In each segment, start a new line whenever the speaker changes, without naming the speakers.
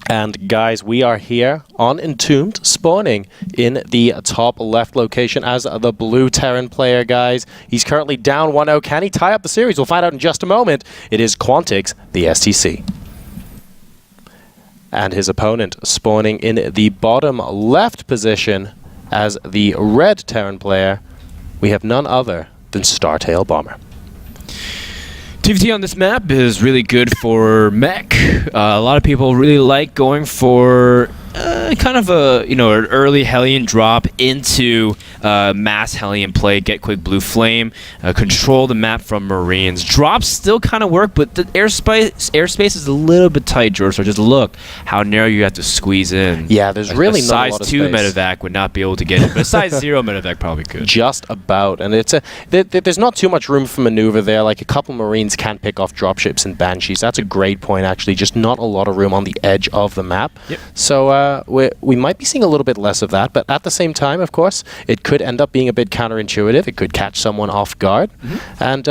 And guys, we are here on Entombed, spawning in the top left location as the blue Terran player, guys. He's currently down 1-0. Can he tie up the series? We'll find out in just a moment. It is Quantix, the STC. And his opponent spawning in the bottom left position as the red Terran player. We have none other than Startail Bomber.
TvT on this map is really good for mech. A lot of people really like going for kind of a an early Hellion drop into mass Hellion play, get quick blue flame, control the map from Marines. Drops still kind of work, but the airspace is a little bit tight, George. So just look how narrow you have to squeeze in.
Yeah, there's really not a lot of
size 2
space.
medevac would not be able to get it, but a size 0 medevac probably could.
Just about, and it's there's not too much room for maneuver there. Like a couple Marines can pick off dropships and Banshees. That's a great point, actually. Just not a lot of room on the edge of the map. Yep. So we might be seeing a little bit less of that, but at the same time, of course, it could end up being a bit counterintuitive. It could catch someone off guard and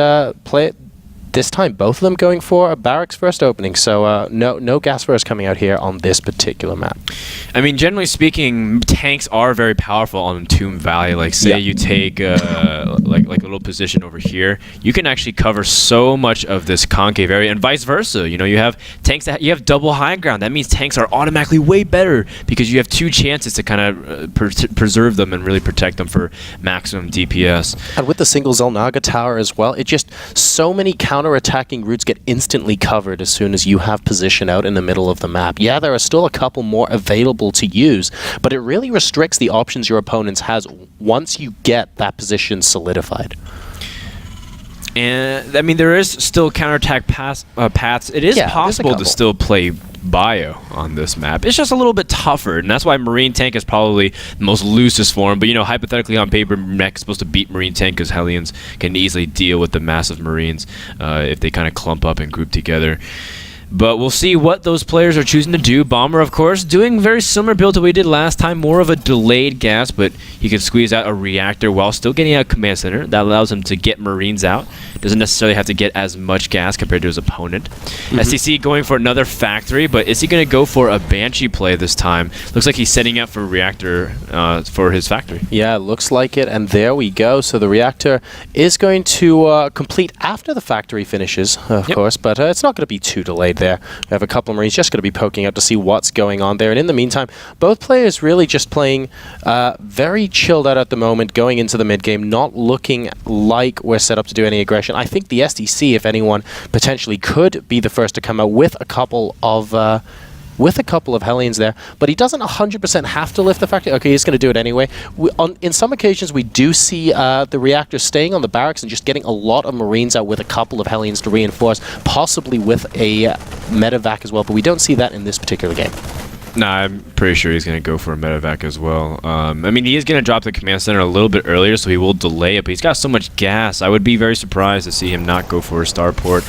play it. This time, both of them going for a barracks first opening, so no gas first coming out here on this particular map.
I mean, generally speaking, tanks are very powerful on Tomb Valley. Like, say you take like a little position over here, you can actually cover so much of this concave area, and vice versa. You know, you have tanks that you have double high ground. That means tanks are automatically way better because you have two chances to kind of preserve them and really protect them for maximum DPS.
And with the single Zelnaga tower as well, it just so many counter-attacking routes get instantly covered as soon as you have position out in the middle of the map. Yeah, there are still a couple more available to use, but it really restricts the options your opponent has once you get that position solidified.
And I mean, there is still counterattack paths. It is possible to still play bio on this map. It's just a little bit tougher, and that's why Marine Tank is probably the most loosest form. But, you know, hypothetically on paper, mech is supposed to beat Marine Tank because Hellions can easily deal with the massive Marines if they kind of clump up and group together. But we'll see what those players are choosing to do. Bomber, of course, doing very similar build to what we did last time. More of a delayed gas, but he can squeeze out a reactor while still getting out command center. That allows him to get Marines out. Doesn't necessarily have to get as much gas compared to his opponent. STC going for another factory, but is he going to go for a Banshee play this time? Looks like he's setting up for a reactor for his factory. Yeah,
looks like it, and there we go. So the reactor is going to complete after the factory finishes, of course, but it's not going to be too delayed there. We have a couple of Marines just going to be poking out to see what's going on there. And in the meantime, both players really just playing very chilled out at the moment, going into the mid-game, not looking like we're set up to do any aggression. I think the STC, if anyone, potentially could be the first to come out with a couple of Hellions there, but he doesn't 100% have to lift the factory. Okay, he's going to do it anyway. In some occasions, we do see the reactor staying on the barracks and just getting a lot of Marines out with a couple of Hellions to reinforce, possibly with a medevac as well, but we don't see that in this particular game.
Nah, I'm pretty sure he's going to go for a medevac as well. I mean, he is going to drop the command center a little bit earlier, so he will delay it, but he's got so much gas. I would be very surprised to see him not go for a starport.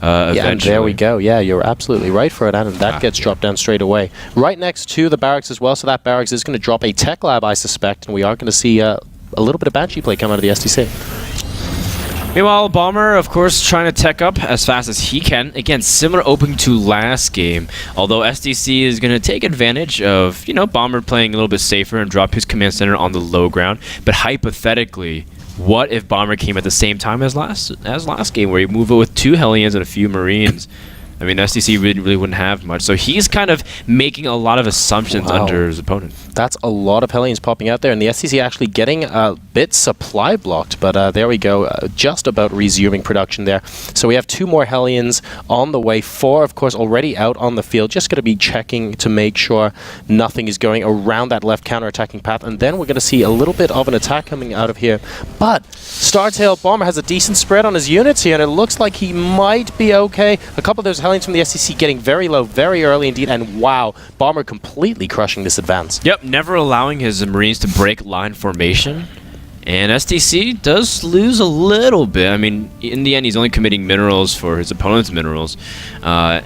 And there we go. Yeah, you're absolutely right for it, and that gets dropped down straight away. Right next to the barracks as well, so that barracks is going to drop a tech lab, I suspect, and we are going to see a little bit of Banshee play come out of the STC.
Meanwhile, Bomber, of course, trying to tech up as fast as he can. Again, similar opening to last game, although STC is going to take advantage of, Bomber playing a little bit safer and drop his command center on the low ground. But hypothetically, what if Bomber came at the same time as last game, where he moved it with 2 Hellions and a few Marines? I mean, STC really wouldn't have much. So he's kind of making a lot of assumptions under his opponent.
That's a lot of Hellions popping out there, and the STC actually getting a bit supply blocked, but there we go, just about resuming production there. So we have 2 more Hellions on the way, 4, of course, already out on the field, just going to be checking to make sure nothing is going around that left counter-attacking path, and then we're going to see a little bit of an attack coming out of here. But Startail Bomber has a decent spread on his units here, and it looks like he might be okay. A couple of those Hellions from the STC getting very low, very early indeed, and wow, Bomber completely crushing this advance.
Yep, never allowing his Marines to break line formation. And STC does lose a little bit. I mean, in the end, he's only committing minerals for his opponent's minerals. And,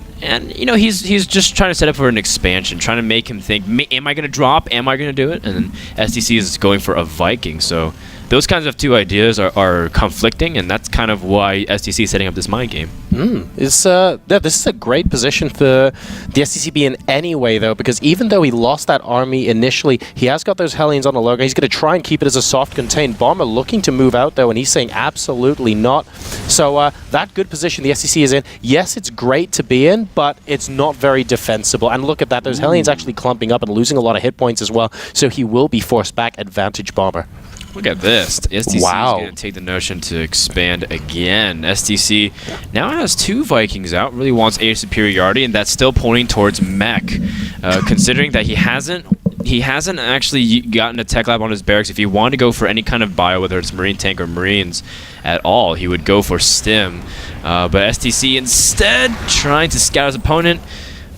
he's just trying to set up for an expansion, trying to make him think, am I going to drop? Am I going to do it? And then STC is going for a Viking, so a those kinds of two ideas are conflicting, and that's kind of why STC is setting up this mind game.
This is a great position for the STC in any way, though, because even though he lost that army initially, he has got those Hellions on the logo. He's going to try and keep it as a soft contained. Bomber looking to move out, though, and he's saying absolutely not. So that good position the STC is in, yes, it's great to be in, but it's not very defensible. And look at that, those Hellions actually clumping up and losing a lot of hit points as well, so he will be forced back. Advantage Bomber.
Look at this. The STC is going to take the notion to expand again. STC now has 2 Vikings out, really wants air superiority, and that's still pointing towards mech. Considering that he hasn't actually gotten a tech lab on his barracks. If he wanted to go for any kind of bio, whether it's Marine tank or Marines at all, he would go for stim. But STC instead trying to scout his opponent.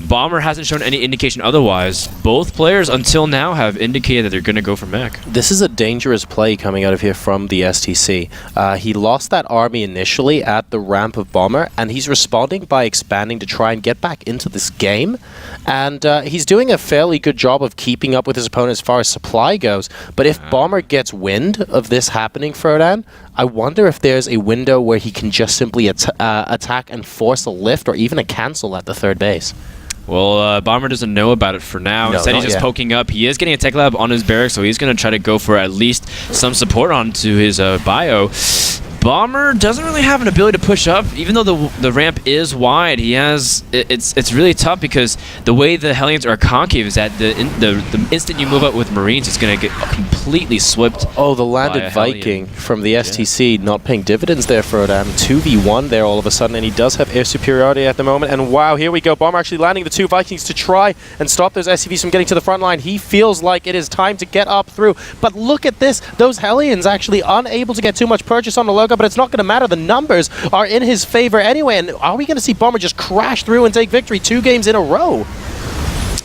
Bomber hasn't shown any indication otherwise. Both players until now have indicated that they're going to go for mech.
This is a dangerous play coming out of here from the STC. He lost that army initially at the ramp of Bomber, and he's responding by expanding to try and get back into this game. And he's doing a fairly good job of keeping up with his opponent as far as supply goes. But if Bomber gets wind of this happening, Frodan, I wonder if there's a window where he can just simply attack and force a lift or even a cancel at the 3rd base.
Well, Bomber doesn't know about it for now.
No,
instead, he's just poking up. He is getting a tech lab on his barracks, so he's going to try to go for at least some support onto his bio. Bomber doesn't really have an ability to push up, even though the ramp is wide. He has it's really tough because the way the Hellions are concave is that the instant you move up with Marines, it's going to get completely swept.
Oh, the landed Viking from the STC not paying dividends there for Odam. 2v1 there all of a sudden, and he does have air superiority at the moment. And wow, here we go. Bomber actually landing the 2 Vikings to try and stop those SCVs from getting to the front line. He feels like it is time to get up through. But look at this. Those Hellions actually unable to get too much purchase on the logo, but it's not going to matter. The numbers are in his favor anyway. And are we going to see Bomber just crash through and take victory 2 games in a row?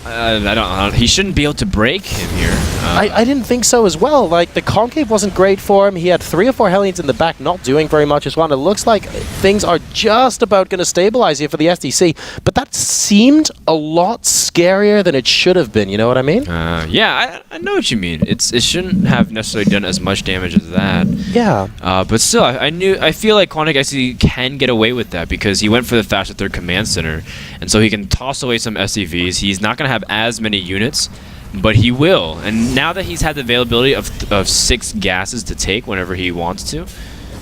I don't know. He shouldn't be able to break him here.
I didn't think so as well. Like, the concave wasn't great for him. He had 3 or 4 Hellions in the back, not doing very much as well. And it looks like things are just about going to stabilize here for the STC. But that seemed a lot scarier than it should have been. You know what I mean?
Yeah, I know what you mean. It shouldn't have necessarily done as much damage as that.
Yeah.
But still, I feel like Quantic SC can get away with that because he went for the faster 3rd command center, and so he can toss away some SCVs. He's not going to have as many units, but he will. And now that he's had the availability of 6 gases to take whenever he wants to,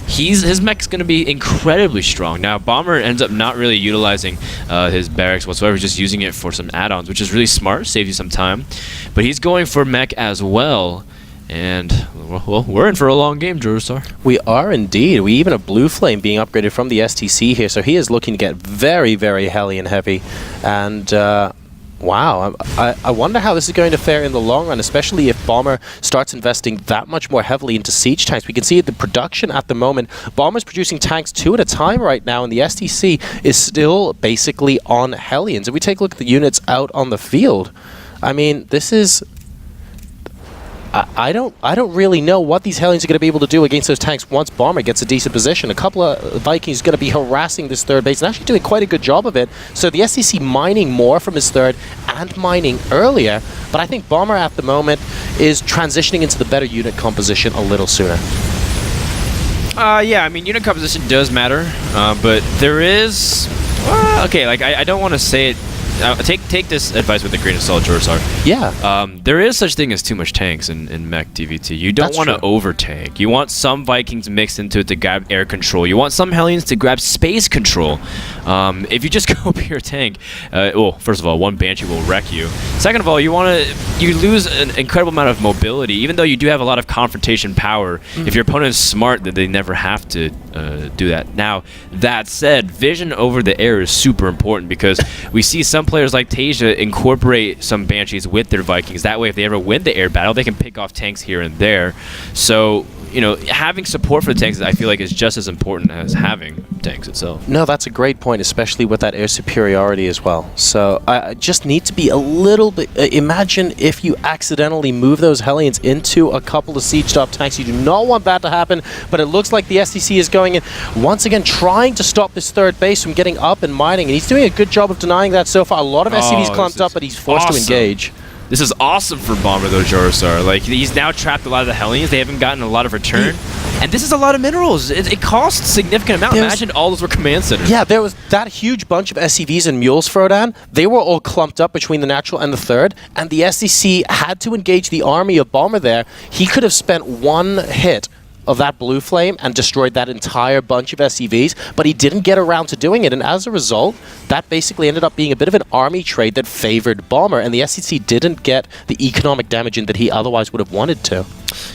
his mech's going to be incredibly strong. Now, Bomber ends up not really utilizing his barracks whatsoever, just using it for some add-ons, which is really smart, saves you some time. But he's going for mech as well. And, well, we're in for a long game, Jurusar.
We are indeed. We even have Blue Flame being upgraded from the STC here, so he is looking to get very, very Hellion heavy. And, wow, I wonder how this is going to fare in the long run, especially if Bomber starts investing that much more heavily into siege tanks. We can see the production at the moment. Bomber's producing tanks 2 at a time right now, and the STC is still basically on Hellions. If we take a look at the units out on the field, I mean, this is... I don't really know what these Hellions are going to be able to do against those tanks once Bomber gets a decent position. A couple of Vikings are going to be harassing this 3rd base and actually doing quite a good job of it. So the SCC mining more from his 3rd and mining earlier, but I think Bomber at the moment is transitioning into the better unit composition a little sooner.
Yeah, I mean, unit composition does matter, but there is... okay, like, I don't want to say it... take this advice with a grain of salt, Jurusar.
Yeah.
There is such thing as too much tanks in mech TvT. You don't want to over-tank. You want some Vikings mixed into it to grab air control. You want some Hellions to grab space control. If you just go pure tank, well, first of all, 1 Banshee will wreck you. Second of all, you lose an incredible amount of mobility, even though you do have a lot of confrontation power. If your opponent is smart, then they never have to do that. Now, that said, vision over the air is super important because we see some players like Tasia incorporate some Banshees with their Vikings. That way, if they ever win the air battle, they can pick off tanks here and there. So, you know, having support for the tanks, I feel like, is just as important as having tanks itself.
No, that's a great point, especially with that air superiority as well. So I just need to be a little bit... imagine if you accidentally move those Hellions into a couple of siege-stop tanks. You do not want that to happen, but it looks like the STC is going in, once again, trying to stop this 3rd base from getting up and mining, and he's doing a good job of denying that so far. A lot of SCVs clumped up, but he's forced to engage.
This is awesome for Bomber, though, Jorosar. Like, he's now trapped a lot of the Hellions. They haven't gotten a lot of return. And this is a lot of minerals. It costs a significant amount. Imagine all those were command centers.
Yeah, there was that huge bunch of SCVs and mules, Frodan. They were all clumped up between the natural and the third, and the STC had to engage the army of Bomber there. He could have spent one hit of that blue flame and destroyed that entire bunch of SCVs, but he didn't get around to doing it, and as a result, that basically ended up being a bit of an army trade that favored Bomber, and the SCC didn't get the economic damage in that he otherwise would have wanted to.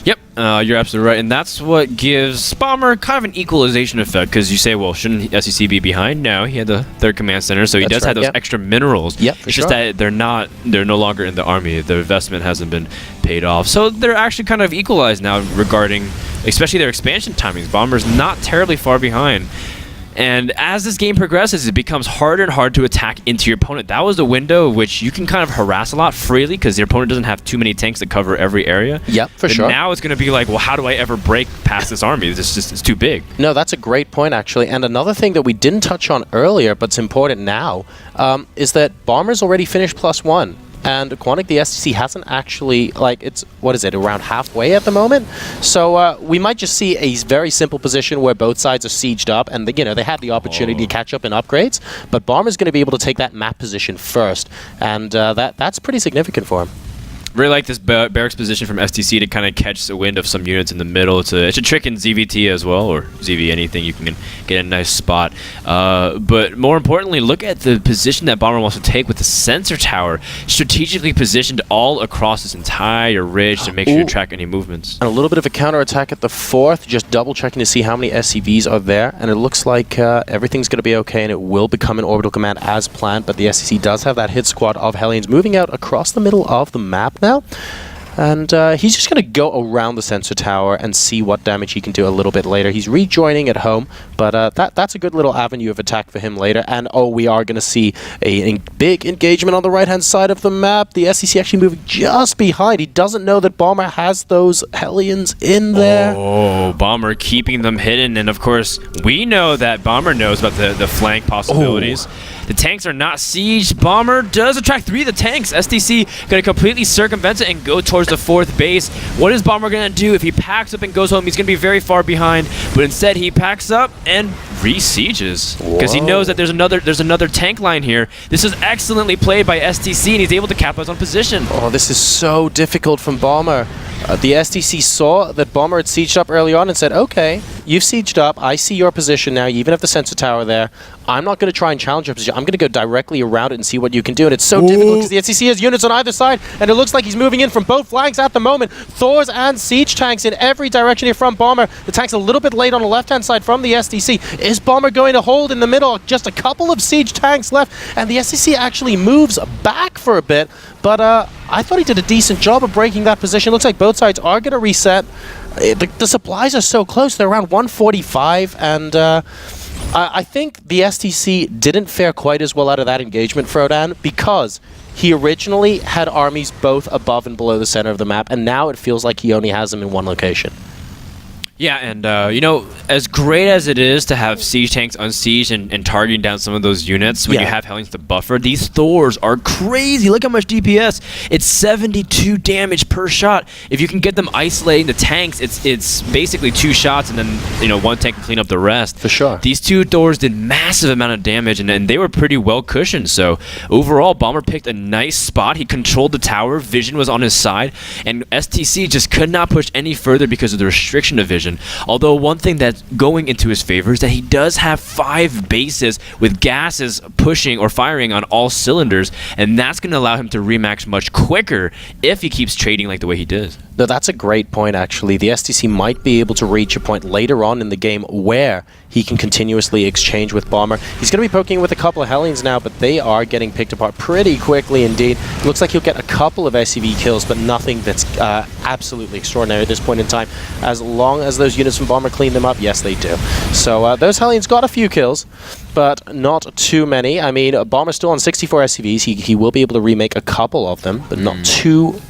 Yep, you're absolutely right, and that's what gives Bomber kind of an equalization effect, because you say, well, shouldn't SCC be behind? No, he had the third command center, so he does have those extra minerals.
Yep,
it's just that they're no longer in the army. The investment hasn't been paid off, so they're actually kind of equalized now regarding, especially their expansion timings. Bomber's not terribly far behind. And as this game progresses, it becomes harder and harder to attack into your opponent. That was the window which you can kind of harass a lot freely because your opponent doesn't have too many tanks to cover every area.
Yep, for sure.
Now it's going to be like, well, how do I ever break past this army? It's too big.
No, that's a great point, actually. And another thing that we didn't touch on earlier, but it's important now, is that Bomber's already finished +1. And Quantic, the STC, hasn't actually, like, it's, what is it, around halfway at the moment? So we might just see a very simple position where both sides are sieged up, and, you know, they had the opportunity to catch up in upgrades, but Bomber's going to be able to take that map position first, and that's pretty significant for him.
Really like this barracks position from STC to kind of catch the wind of some units in the middle. It's a trick in ZVT as well, or ZV anything. You can get a nice spot. But more importantly, look at the position that Bomber wants to take with the sensor tower strategically positioned all across this entire ridge to make sure you track any movements.
And a little bit of a counterattack at the 4th, just double checking to see how many SCVs are there. And it looks like everything's going to be okay and it will become an orbital command as planned. But the STC does have that hit squad of Hellions moving out across the middle of the map now, and he's just going to go around the sensor tower and see what damage he can do a little bit later. He's rejoining at home, but that's a good little avenue of attack for him later. And we are going to see a big engagement on the right-hand side of the map. The SCC actually moving just behind. He doesn't know that Bomber has those Hellions in there.
Oh, Bomber keeping them hidden, and of course, we know that Bomber knows about the flank possibilities. The tanks are not sieged. Bomber does attract 3 of the tanks. STC going to completely circumvent it and go towards the 4th base. What is Bomber going to do? If he packs up and goes home, he's going to be very far behind. But instead, he packs up and re-sieges because he knows that there's another tank line here. This is excellently played by STC, and he's able to capitalize on position.
Oh, this is so difficult from Bomber. The STC saw that Bomber had sieged up early on and said, okay, you've sieged up. I see your position now. You even have the sensor tower there. I'm not going to try and challenge your position. I'm going to go directly around it and see what you can do. And it's so difficult because the STC has units on either side, and it looks like he's moving in from both flanks at the moment. Thors and siege tanks in every direction here from Bomber. The tank's a little bit late on the left-hand side from the STC. Is Bomber going to hold in the middle? Just a couple of siege tanks left, and the STC actually moves back for a bit. But I thought he did a decent job of breaking that position. Looks like both sides are going to reset. The supplies are so close. They're around 145, and I think the STC didn't fare quite as well out of that engagement, Frodan, because he originally had armies both above and below the center of the map, and now it feels like he only has them in one location.
Yeah, and you know, as great as it is to have siege tanks unsieged and targeting down some of those units when you have Hellions to buffer, these Thors are crazy. Look how much DPS. It's 72 damage per shot. If you can get them isolating the tanks, it's basically 2 shots, and then, you know, 1 tank can clean up the rest.
For sure.
These 2 Thors did massive amount of damage, and they were pretty well cushioned. So overall, Bomber picked a nice spot. He controlled the tower. Vision was on his side, and STC just could not push any further because of the restriction of vision. Although one thing that's going into his favor is that he does have 5 bases with gases pushing or firing on all cylinders, and that's going to allow him to remax much quicker if he keeps trading like the way he did.
No, that's a great point, actually. The STC might be able to reach a point later on in the game where he can continuously exchange with Bomber. He's going to be poking with a couple of Hellions now, but they are getting picked apart pretty quickly indeed. It looks like he'll get a couple of SCV kills, but nothing that's absolutely extraordinary at this point in time. As long as those units from Bomber clean them up, yes, they do. So those Hellions got a few kills, but not too many. I mean, Bomber's still on 64 SCVs. He will be able to remake a couple of them, but not too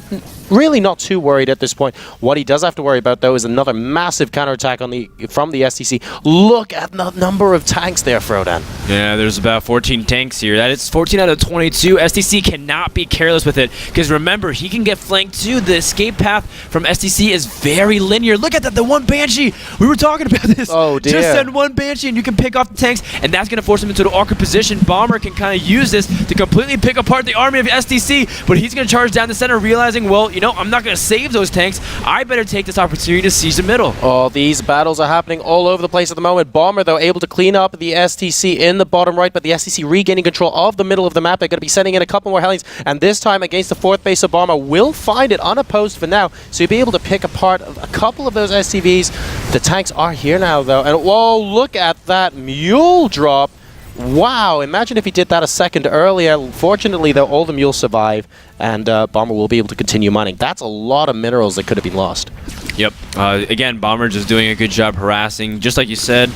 really not too worried at this point. What he does have to worry about, though, is another massive counterattack from the STC. Look at the number of tanks there, Frodan.
Yeah, there's about 14 tanks here. That is 14 out of 22. STC cannot be careless with it, because remember, he can get flanked too. The escape path from STC is very linear. Look at that, the one Banshee. We were talking about this.
Oh, dear.
Just send one Banshee and you can pick off the tanks, and that's going to force him into the awkward position. Bomber can kind of use this to completely pick apart the army of STC, but he's going to charge down the center, realizing, well, you know, I'm not going to save those tanks. I better take this opportunity to siege the middle.
Oh, these battles are happening all over the place at the moment. Bomber, though, able to clean up the STC in the bottom right, but the STC regaining control of the middle of the map. They're going to be sending in a couple more Hellions, and this time against the fourth base of Bomber will find it unopposed for now, so you'll be able to pick apart a couple of those SCVs. The tanks are here now, though, and whoa, look at that mule drop. Wow, imagine if he did that a second earlier. Fortunately, though, all the mules survive, and Bomber will be able to continue mining. That's a lot of minerals that could have been lost.
Yep. Again, Bomber just doing a good job harassing. Just like you said,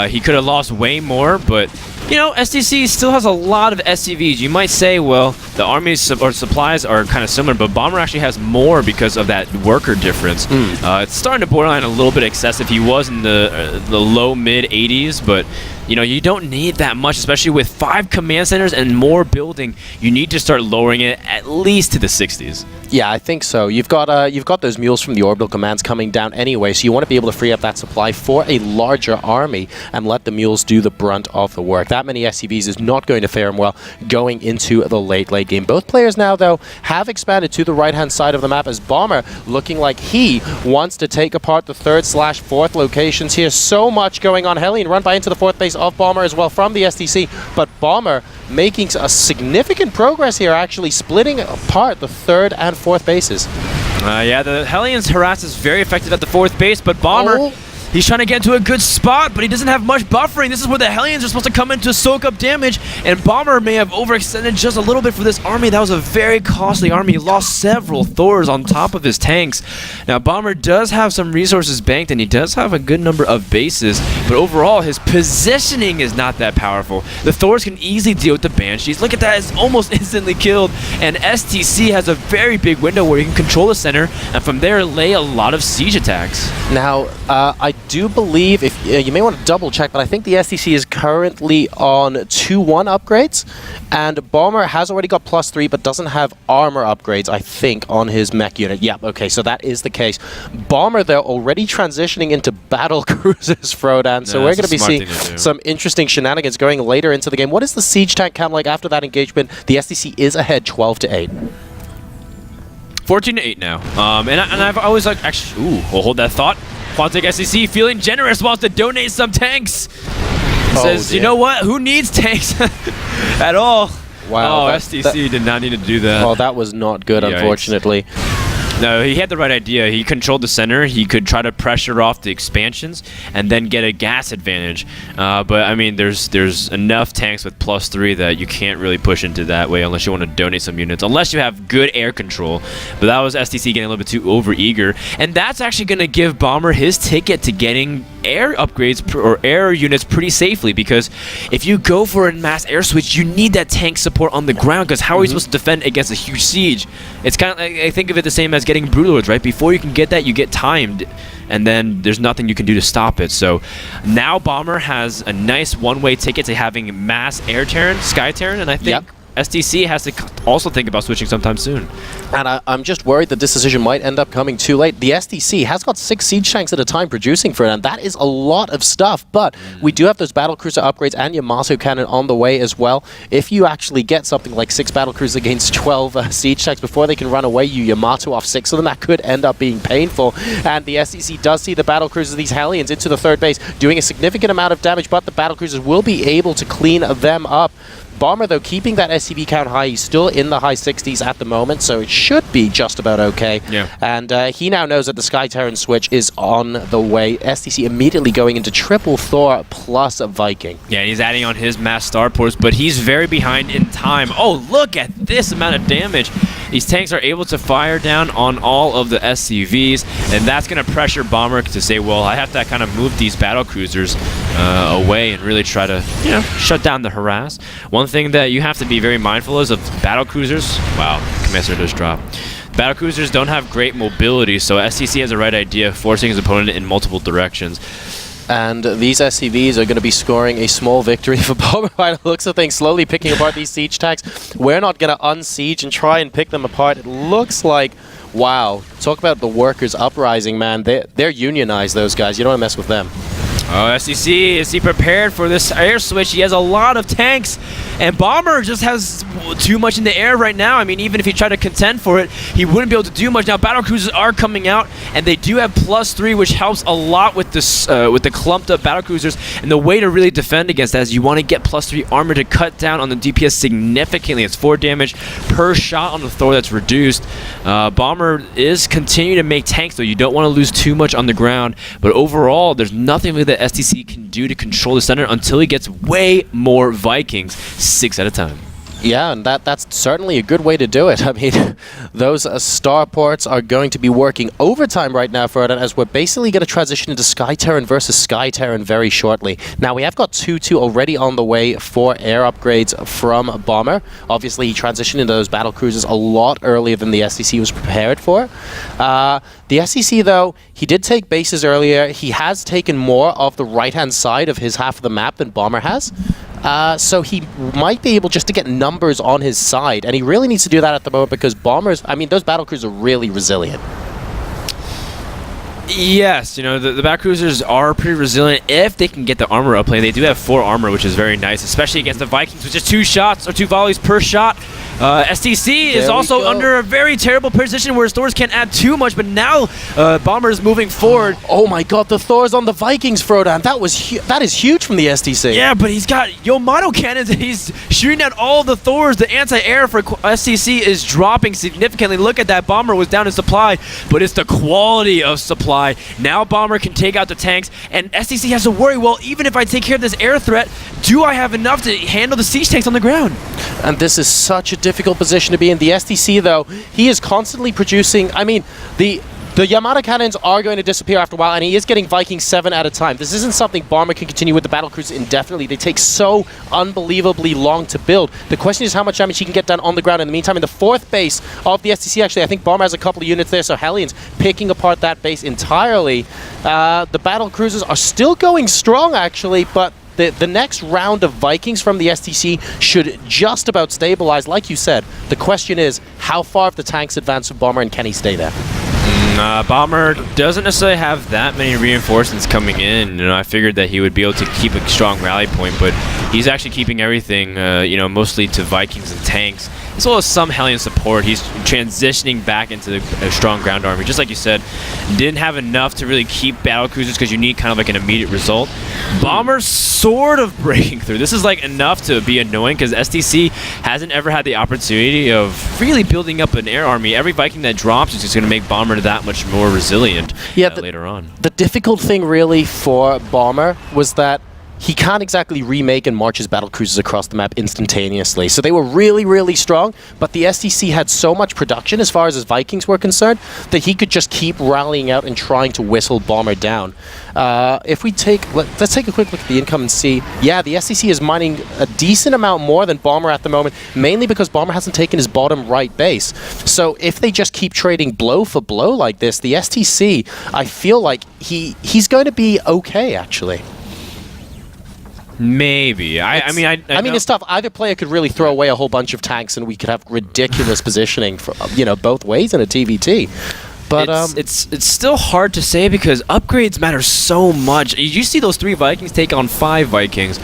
he could have lost way more, but, you know, STC still has a lot of SCVs. You might say, well, the army's or supplies are kind of similar, but Bomber actually has more because of that worker difference. It's starting to borderline a little bit excessive. He was in the low-mid 80s, but, you know, you don't need that much, especially with 5 command centers and more building. You need to start lowering it at least to the 60s.
Yeah, I think so. You've got those mules from the orbital commands coming down anyway, so you want to be able to free up that supply for a larger army and let the mules do the brunt of the work. That many SCVs is not going to fare him well going into the late game. Both players now, though, have expanded to the right-hand side of the map, as Bomber looking like he wants to take apart the 3rd/4th locations here. So much going on. Hellion run by into the 4th base of Bomber as well from the STC, but Bomber making a significant progress here, actually splitting apart the 3rd and 4th bases.
Yeah, the Hellions harass is very effective at the 4th base, but Bomber, he's trying to get into a good spot, but he doesn't have much buffering. This is where the Hellions are supposed to come in to soak up damage, and Bomber may have overextended just a little bit for this army. That was a very costly army. He lost several Thors on top of his tanks. Now, Bomber does have some resources banked, and he does have a good number of bases, but overall, his positioning is not that powerful. The Thors can easily deal with the Banshees. Look at that, it's almost instantly killed, and STC has a very big window where he can control the center, and from there, lay a lot of siege attacks.
Now, I do believe, if you may want to double check, but I think the STC is currently on 2-1 upgrades, and Bomber has already got +3 but doesn't have armor upgrades, I think, on his mech unit. Yep, okay, so that is the case. Bomber, though, already transitioning into battle cruisers, Frodan, so we're going to be seeing some interesting shenanigans going later into the game. What is the siege tank count like after that engagement? The STC is ahead 12-8.
14-8 now. And I've always like, actually, we'll hold that thought. Quantic SCC feeling generous, wants to donate some tanks. Says, you know what? Who needs tanks at all?
Wow.
Oh, STC did not need to do that.
Well, that was not good, unfortunately.
No, he had the right idea. He controlled the center. He could try to pressure off the expansions and then get a gas advantage. But I mean, there's enough tanks with +3 that you can't really push into that way unless you want to donate some units, unless you have good air control. But that was STC getting a little bit too overeager, and that's actually going to give Bomber his ticket to getting air upgrades or air units pretty safely, because if you go for a mass air switch, you need that tank support on the ground, because how are you supposed to defend against a huge siege? It's kind of like, I think of it the same as getting Broodlords, right? Before you can get that, you get timed, and then there's nothing you can do to stop it. So now Bomber has a nice one-way ticket to having mass air Terran, Sky Terran, and I think STC has to also think about switching sometime soon.
And I'm just worried that this decision might end up coming too late. The STC has got 6 siege tanks at a time producing for it, and that is a lot of stuff. But we do have those battlecruiser upgrades and Yamato cannon on the way as well. If you actually get something like 6 battlecruisers against 12 siege tanks before they can run away, you Yamato off 6 of them, that could end up being painful. And the STC does see the battlecruisers, these Hellions, into the 3rd base, doing a significant amount of damage, but the battlecruisers will be able to clean them up. Bomber, though, keeping that SCV count high. He's still in the high 60s at the moment, so it should be just about okay.
Yeah.
And he now knows that the Sky Terran switch is on the way. STC immediately going into triple Thor plus a Viking.
Yeah, he's adding on his mass starports, but he's very behind in time. Oh, look at this amount of damage. These tanks are able to fire down on all of the SCVs, and that's going to pressure Bomber to say, well, I have to kind of move these battle cruisers away and really try to, you know, shut down the harass. One thing that you have to be very mindful is of battle cruisers. Wow, Command Center just dropped. Battlecruisers don't have great mobility, so STC has the right idea, forcing his opponent in multiple directions.
And these SCVs are going to be scoring a small victory for Bomber by the looks of things, slowly picking apart these siege tanks. We're not going to unsiege and try and pick them apart. It looks like, wow, talk about the workers uprising, man. They're unionized, those guys. You don't want to mess with them.
Oh, STC, is he prepared for this air switch? He has a lot of tanks, and Bomber just has too much in the air right now. I mean, even if he tried to contend for it, he wouldn't be able to do much. Now, battlecruisers are coming out, and they do have +3, which helps a lot with this with the clumped up battlecruisers. And the way to really defend against that is you want to get +3 armor to cut down on the DPS significantly. It's 4 damage per shot on the Thor that's reduced. Bomber is continuing to make tanks, though. You don't want to lose too much on the ground, but overall, there's nothing really that STC can do to control the center until he gets way more Vikings, 6 at a time.
Yeah, and that's certainly a good way to do it. I mean, those starports are going to be working overtime right now for it, as we're basically going to transition into Sky Terran versus Sky Terran very shortly. Now, we have got 2-2 already on the way for air upgrades from Bomber. Obviously, he transitioned into those battle cruisers a lot earlier than the STC was prepared for. The STC, though, he did take bases earlier. He has taken more of the right-hand side of his half of the map than Bomber has. So he might be able just to get numbers on his side, and he really needs to do that at the moment because Bombers, I mean, those battlecruisers are really resilient.
Yes, you know, the battlecruisers are pretty resilient if they can get the armor up play. They do have 4 armor, which is very nice, especially against the Vikings, which is 2 shots or 2 volleys per shot. STC is also under a very terrible position where his Thors can't add too much, but now Bomber is moving forward.
Oh my god, the Thors on the Vikings, Frodan. That is huge from the STC.
Yeah, but he's got Yamato cannons and he's shooting at all the Thors. The anti-air for STC is dropping significantly. Look at that. Bomber was down in supply, but it's the quality of supply. Now Bomber can take out the tanks, and STC has to worry, well, even if I take care of this air threat, do I have enough to handle the siege tanks on the ground?
And this is such a difficult position to be in. The STC, though, he is constantly producing, I mean, the Yamato cannons are going to disappear after a while, and he is getting Vikings 7 at a time. This isn't something Bomber can continue with the battlecruisers indefinitely. They take so unbelievably long to build. The question is how much damage he can get done on the ground in the meantime. In the 4th base of the STC, actually, I think Bomber has a couple of units there, so Hellions picking apart that base entirely. The battlecruisers are still going strong, actually, but the next round of Vikings from the STC should just about stabilize. Like you said, the question is, how far have the tanks advanced with Bomber, and can he stay there?
Bomber doesn't necessarily have that many reinforcements coming in. You know, I figured that he would be able to keep a strong rally point, but he's actually keeping everything, you know, mostly to Vikings and tanks, as well as some Hellion support. He's transitioning back into a strong ground army. Just like you said, didn't have enough to really keep battlecruisers because you need kind of like an immediate result. Bomber's sort of breaking through. This is like enough to be annoying because STC hasn't ever had the opportunity of really building up an air army. Every Viking that drops is just going to make Bomber that much more resilient later on.
The difficult thing really for Bomber was that he can't exactly remake and march his battlecruisers across the map instantaneously. So they were really, really strong, but the STC had so much production as far as his Vikings were concerned that he could just keep rallying out and trying to whistle Bomber down. If we let's take a quick look at the income and see, yeah, the STC is mining a decent amount more than Bomber at the moment, mainly because Bomber hasn't taken his bottom right base. So if they just keep trading blow for blow like this, the STC, I feel like he's going to be okay, actually.
Maybe. I mean,
it's tough. Either player could really throw away a whole bunch of tanks, and we could have ridiculous positioning for, you know, both ways in a TvT. But
it's still hard to say because upgrades matter so much. You see those 3 Vikings take on 5 Vikings,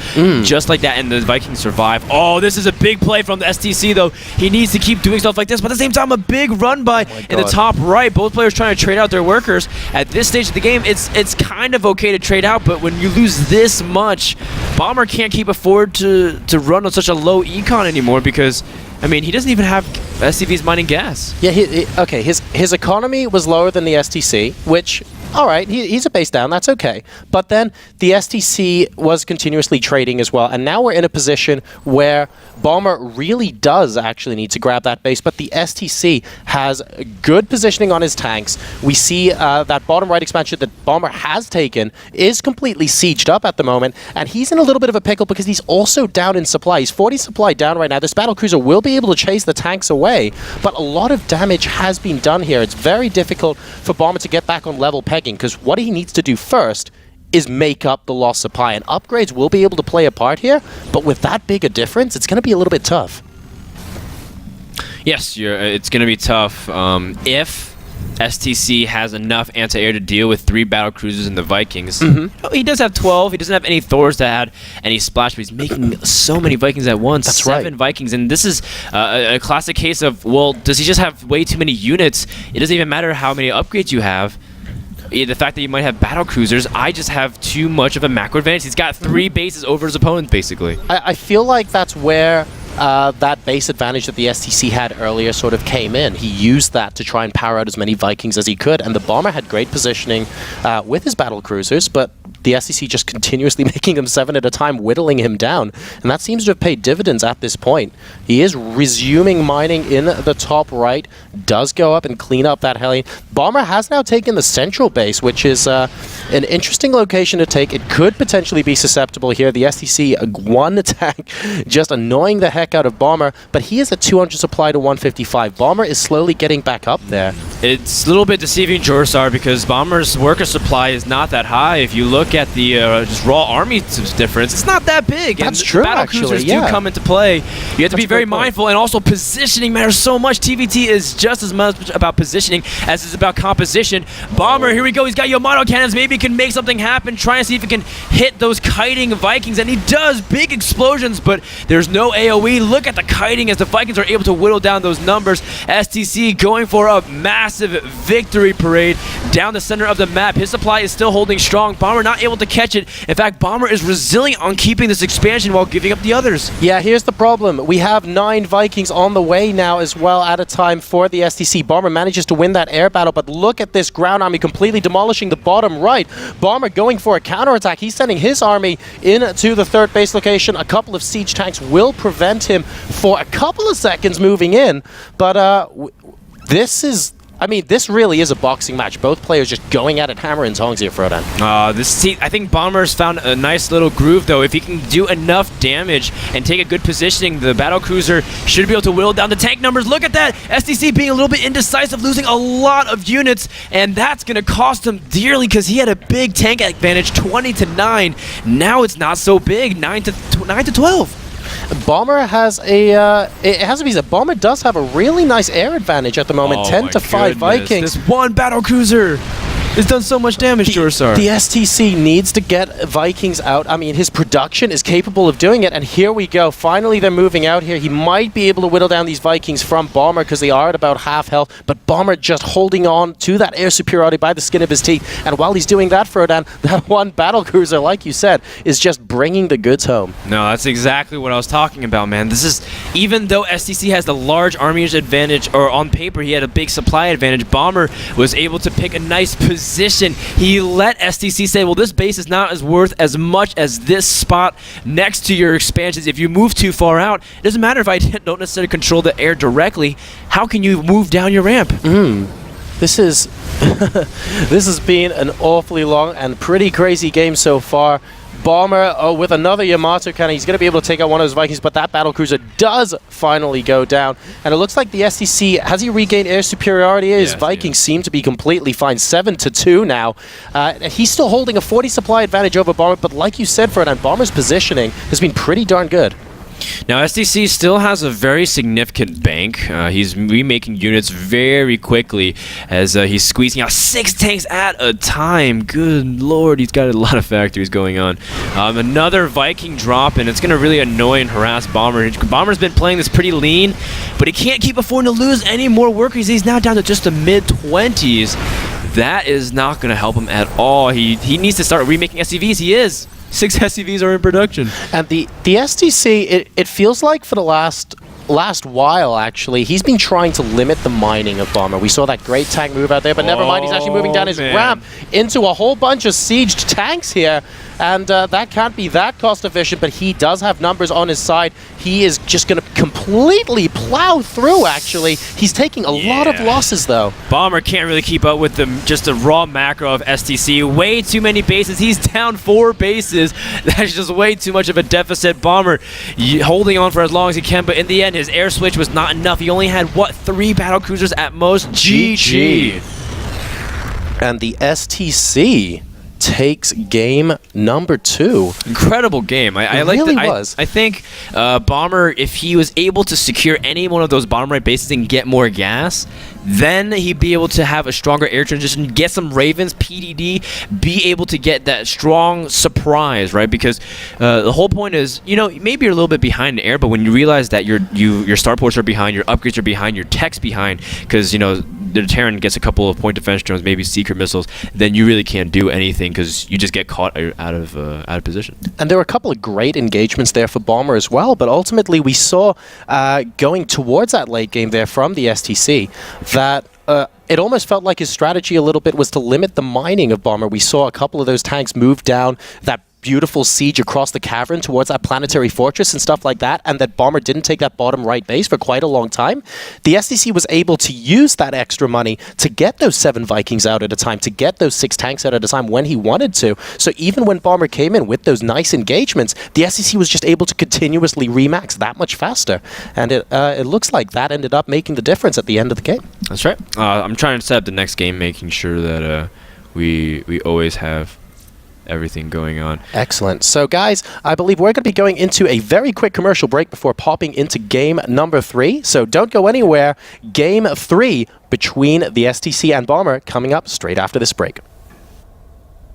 just like that, and the Vikings survive. Oh, this is a big play from the STC, though. He needs to keep doing stuff like this, but at the same time, a big run by in the top right. Both players trying to trade out their workers. At this stage of the game, it's kind of okay to trade out, but when you lose this much, Bomber can't afford to run on such a low econ anymore because, I mean, he doesn't even have SCVs mining gas.
Yeah, okay, his economy was lower than the STC, which all right, he's a base down, that's okay. But then the STC was continuously trading as well, and now we're in a position where Bomber really does actually need to grab that base, but the STC has good positioning on his tanks. We see that bottom right expansion that Bomber has taken is completely sieged up at the moment, and he's in a little bit of a pickle because he's also down in supply. He's 40 supply down right now. This battlecruiser will be able to chase the tanks away, but a lot of damage has been done here. It's very difficult for Bomber to get back on level pegging, because what he needs to do first is make up the lost supply, and upgrades will be able to play a part here, but with that big a difference, it's going to be a little bit tough.
Yes, it's going to be tough if STC has enough anti-air to deal with 3 battle cruisers and the Vikings. He does have 12. He doesn't have any Thors to add any splash, but he's making so many Vikings at once.
That's
7 Vikings, and this is a classic case of, well, does he just have way too many units? It doesn't even matter how many upgrades you have. The fact that you might have battle cruisers, I just have too much of a macro advantage. He's got 3 bases over his opponent, basically.
I feel like that's where that base advantage that the STC had earlier sort of came in. He used that to try and power out as many Vikings as he could, and the Bomber had great positioning with his battle cruisers, but the STC just continuously making them 7 at a time, whittling him down, and that seems to have paid dividends at this point. He is resuming mining in the top right, does go up and clean up that heli. Bomber has now taken the central base, which is an interesting location to take. It could potentially be susceptible here. The STC, 1 attack, just annoying the heck out of Bomber, but he is at 200 supply to 155. Bomber is slowly getting back up there.
It's a little bit deceiving, Jorsar, because Bomber's worker supply is not that high. If you look at the just raw army difference, it's not that big.
That's
and
true,
battle cruisers do come into play. You have to be very mindful, and also positioning matters so much. TvT is just as much about positioning as it's about composition. Bomber, here we go. He's got Yamato cannons. Maybe he can make something happen. Trying to see if he can hit those kiting Vikings, and he does. Big explosions, but there's no AoE. Look at the kiting as the Vikings are able to whittle down those numbers. STC going for a massive victory parade down the center of the map. His supply is still holding strong. Bomber not able to catch it. In fact, Bomber is resilient on keeping this expansion while giving up the others.
Yeah, here's the problem. We have 9 Vikings on the way now as well at a time for the STC. Bomber manages to win that air battle, but look at this ground army completely demolishing the bottom right. Bomber going for a counterattack. He's sending his army into the 3rd base location. A couple of siege tanks will prevent him for a couple of seconds moving in, but this really is a boxing match. Both players just going at it, hammer and tongs here, Frodan.
I think Bomber's found a nice little groove, though. If he can do enough damage and take a good positioning, the battlecruiser should be able to whittle down the tank numbers. Look at that! STC being a little bit indecisive, losing a lot of units, and that's going to cost him dearly because he had a big tank advantage, 20 to 9. Now it's not so big, 9 to 12.
Bomber has it has to be said, Bomber does have a really nice air advantage at the moment. 10 to 5 Vikings.
This one battlecruiser has done so much damage, Jorsar.
The STC needs to get Vikings out. I mean, his production is capable of doing it, and here we go. Finally, they're moving out here. He might be able to whittle down these Vikings from Bomber because they are at about half health, but Bomber just holding on to that air superiority by the skin of his teeth. And while he's doing that, Frodan, that one battlecruiser, like you said, is just bringing the goods home.
No, that's exactly what I was talking about, man. This is, even though STC has the large army advantage, or on paper he had a big supply advantage, Bomber was able to pick a nice position. He let STC say, well, this base is not as worth as much as this spot next to your expansions. If you move too far out, it doesn't matter if I don't necessarily control the air directly. How can you move down your ramp?
This is this has been an awfully long and pretty crazy game so far. Bomber with another Yamato cannon. He's going to be able to take out one of those Vikings, but that battlecruiser does finally go down. And it looks like the STC, has he regained air superiority? His Vikings seem to be completely fine. 7 to 2 now. He's still holding a 40 supply advantage over Bomber, but like you said, Ferdinand, Bomber's positioning has been pretty darn good.
Now, STC still has a very significant bank. He's remaking units very quickly as he's squeezing out 6 tanks at a time. Good lord, he's got a lot of factories going on. Another Viking drop, and it's going to really annoy and harass Bomber. Bomber's been playing this pretty lean, but he can't keep affording to lose any more workers. He's now down to just the mid-20s. That is not going to help him at all. He needs to start remaking SCVs. He is. 6 SCVs are in production.
And the STC, it feels like for the last last while, actually, he's been trying to limit the mining of Bomber. We saw that great tank move out there, but never mind, he's actually moving down his ramp into a whole bunch of sieged tanks here. And that can't be that cost efficient, but he does have numbers on his side. He is just going to completely plow through, actually. He's taking a lot of losses, though.
Bomber can't really keep up with just the raw macro of STC. Way too many bases. He's down 4 bases. That's just way too much of a deficit. Bomber holding on for as long as he can, but in the end, his air switch was not enough. He only had, what, 3 battle cruisers at most? GG.
And the STC takes game number 2.
Incredible game. I like
really
that.
Was.
I think Bomber, if he was able to secure any one of those bottom right bases and get more gas, then he'd be able to have a stronger air transition, get some Ravens, PDD, be able to get that strong surprise, right? Because the whole point is, you know, maybe you're a little bit behind in air, but when you realize that your starports are behind, your upgrades are behind, your tech's behind, because, you know, the Terran gets a couple of point defense drones, maybe secret missiles, then you really can't do anything because you just get caught out of position. And
there were a couple of great engagements there for Bomber as well, but ultimately we saw going towards that late game there from the STC that it almost felt like his strategy a little bit was to limit the mining of Bomber. We saw a couple of those tanks move down that beautiful siege across the cavern towards that planetary fortress and stuff like that, and that Bomber didn't take that bottom right base for quite a long time. The STC was able to use that extra money to get those 7 Vikings out at a time, to get those 6 tanks out at a time when he wanted to. So even when Bomber came in with those nice engagements, the STC was just able to continuously remax that much faster. And it looks like that ended up making the difference at the end of the game.
That's right. I'm trying to set up the next game, making sure that we always have everything going on.
Excellent. So guys, I believe we're going to be going into a very quick commercial break before popping into game number 3. So don't go anywhere. Game 3 between the STC and Bomber coming up straight after this break.